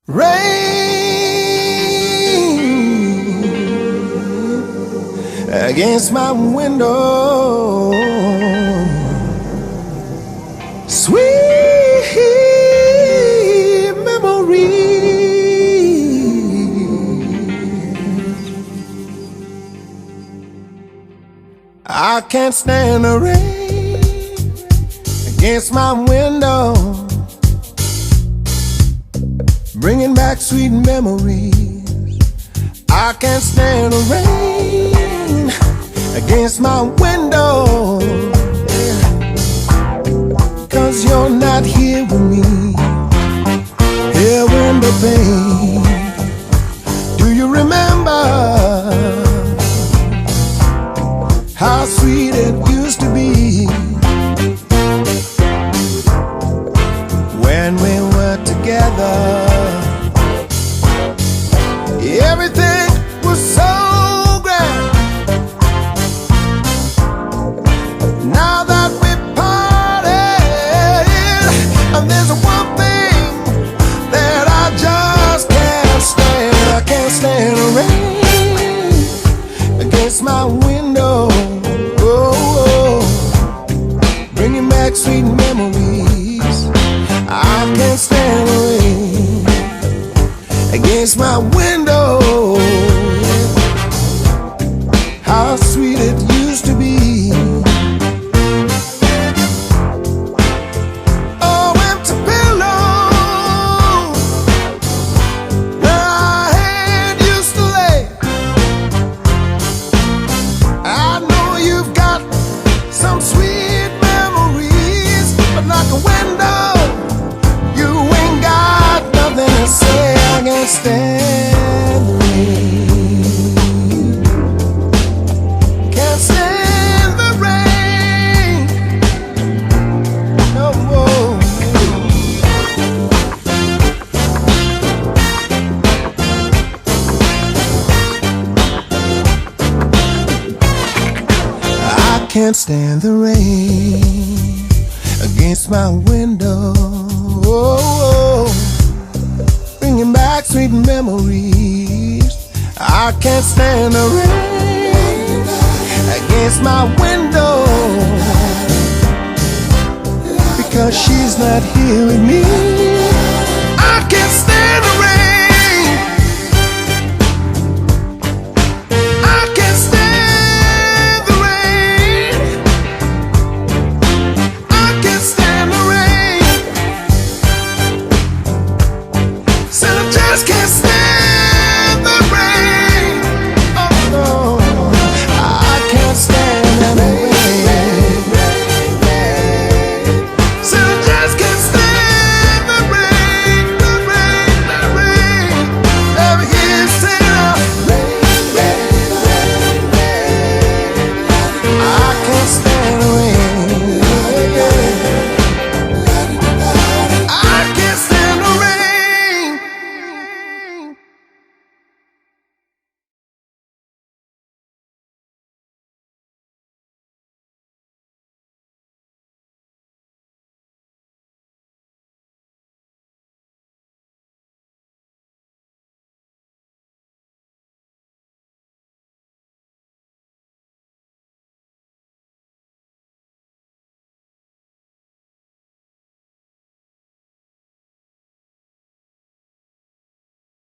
Rain against my window, sweet memory. I can't stand the rain against my window, bringing back sweet memories. I can't stand the rain against my window, cause you're not here with me. Here window pane, do you remember how sweet it used to be when we were together? Everything was so grand. Now that we parted, and there's one thing that I just can't stand. I can't stand the rain against my window, bringing back sweet memories. I can't stand the rain against my window. How sweet it used to be. Oh, empty pillow where our head used to lay. I know you've got some sweet memories, but like a window, you ain't got nothing to say. I can't stand the rain. Can't stand the rain no more. I can't stand the rain against my window, bringing back sweet memories. I can't stand the rain against my window, because she's not here with me.